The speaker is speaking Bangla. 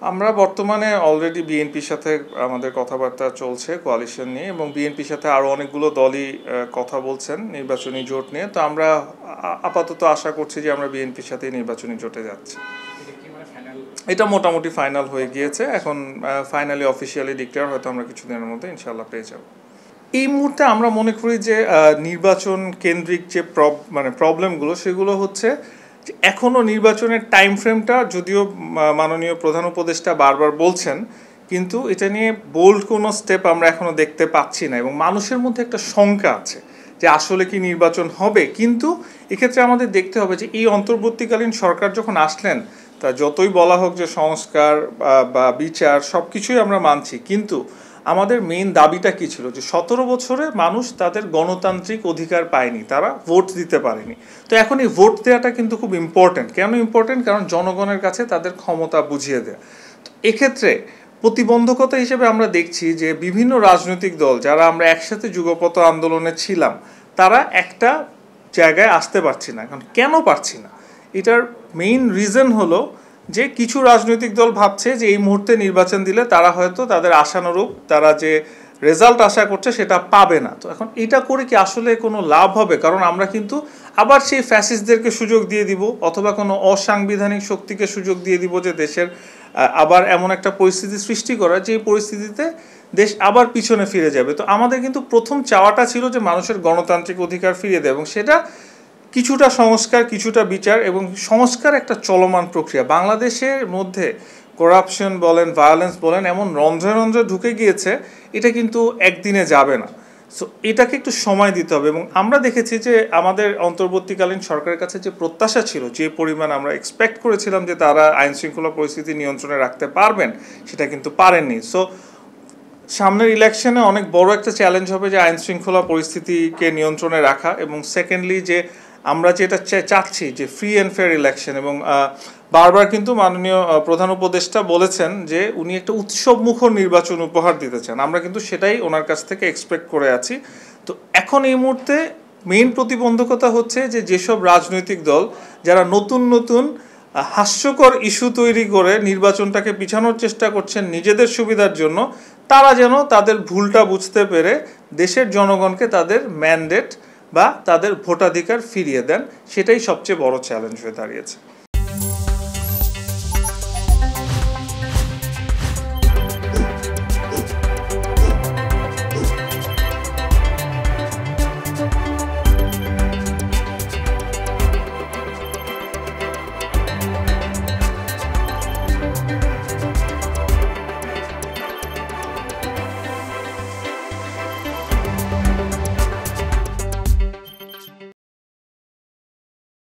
আমরা বর্তমানে অলরেডি বিএনপির সাথে আমাদের কথাবার্তা চলছে কোয়ালিশন নিয়ে, এবং বিএনপির সাথে আরও অনেকগুলো দলই কথা বলছেন নির্বাচনী জোট নিয়ে। তো আমরা আপাতত আশা করছি যে আমরা বিএনপির সাথেই নির্বাচনী জোটে যাচ্ছি। এটা মোটামুটি ফাইনাল হয়ে গিয়েছে, এখন ফাইনালি অফিসিয়ালি ডিক্লেয়ার হয়তো আমরা কিছুদিনের মধ্যে ইনশাল্লাহ পেয়ে যাব। এই মুহূর্তে আমরা মনে করি যে নির্বাচন কেন্দ্রিক যে প্রবলেমগুলো সেগুলো হচ্ছে এখনও নির্বাচনের টাইম ফ্রেমটা, যদিও মাননীয় প্রধান উপদেষ্টা বারবার বলছেন, কিন্তু এটা নিয়ে বোল্ড কোনো স্টেপ আমরা এখনও দেখতে পাচ্ছি না, এবং মানুষের মধ্যে একটা শঙ্কা আছে যে আসলে কি নির্বাচন হবে। কিন্তু এক্ষেত্রে আমাদের দেখতে হবে যে এই অন্তর্বর্তীকালীন সরকার যখন আসলেন, তা যতই বলা হোক যে সংস্কার বা বিচার সব কিছুই আমরা মানছি, কিন্তু আমাদের মেইন দাবিটা কী ছিল যে 17 বছরে মানুষ তাদের গণতান্ত্রিক অধিকার পায়নি, তারা ভোট দিতে পারেনি। তো এখন এই ভোট দেওয়াটা কিন্তু খুব ইম্পর্টেন্ট। কেন ইম্পর্টেন্ট? কারণ জনগণের কাছে তাদের ক্ষমতা বুঝিয়ে দেয়া। তো এক্ষেত্রে প্রতিবন্ধকতা হিসেবে আমরা দেখছি যে বিভিন্ন রাজনৈতিক দল যারা আমরা একসাথে যুগপৎ আন্দোলনে ছিলাম, তারা একটা জায়গায় আসতে পারছি না। এখন কেন পারছি না? এটার মেইন রিজন হলো যে কিছু রাজনৈতিক দল ভাবছে যে এই মুহূর্তে নির্বাচন দিলে তারা হয়তো তাদের আশানুরূপ তারা যে রেজাল্ট আশা করছে সেটা পাবে না। তো এখন এটা করে কি আসলে কোনো লাভ হবে? কারণ আমরা কিন্তু আবার সেই ফ্যাসিস্টদেরকে সুযোগ দিয়ে দিব, অথবা কোনো অসাংবিধানিক শক্তিকে সুযোগ দিয়ে দিব যে দেশের আবার এমন একটা পরিস্থিতি সৃষ্টি করা যে পরিস্থিতিতে দেশ আবার পিছনে ফিরে যাবে। তো আমাদের কিন্তু প্রথম চাওয়াটা ছিল যে মানুষের গণতান্ত্রিক অধিকার ফিরিয়ে দেয়, এবং সেটা কিছুটা সংস্কার, কিছুটা বিচার, এবং সংস্কার একটা চলমান প্রক্রিয়া। বাংলাদেশের মধ্যে করাপশন বলেন, ভায়োলেন্স বলেন, এমন রন্ধ্রে রন্ধ্রে ঢুকে গিয়েছে, এটা কিন্তু একদিনে যাবে না। সো এটাকে একটু সময় দিতে হবে। এবং আমরা দেখেছি যে আমাদের অন্তর্বর্তীকালীন সরকারের কাছে যে প্রত্যাশা ছিল, যে পরিমাণ আমরা এক্সপেক্ট করেছিলাম যে তারা আইন শৃঙ্খলা পরিস্থিতি নিয়ন্ত্রণে রাখতে পারবেন, সেটা কিন্তু পারেননি। সো সামনের ইলেকশনে অনেক বড় একটা চ্যালেঞ্জ হবে যে আইন শৃঙ্খলা পরিস্থিতিকে নিয়ন্ত্রণে রাখা, এবং সেকেন্ডলি যে আমরা যেটা চাচ্ছি যে ফ্রি অ্যান্ড ফেয়ার ইলেকশন। এবং বারবার কিন্তু মাননীয় প্রধান উপদেষ্টা বলেছেন যে উনি একটা উৎসবমুখর নির্বাচন উপহার দিতে চান, আমরা কিন্তু সেটাই ওনার কাছ থেকে এক্সপেক্ট করে আছি। তো এখন এই মুহূর্তে মেইন প্রতিবন্ধকতা হচ্ছে যে যেসব রাজনৈতিক দল যারা নতুন নতুন হাস্যকর ইস্যু তৈরি করে নির্বাচনটাকে পিছানোর চেষ্টা করছেন নিজেদের সুবিধার জন্য, তারা যেন তাদের ভুলটা বুঝতে পেরে দেশের জনগণকে তাদের ম্যান্ডেট বা তাদের ভোটাধিকার ফিরিয়ে দেন, সেটাই সবচেয়ে বড় চ্যালেঞ্জ হয়ে দাঁড়িয়েছে।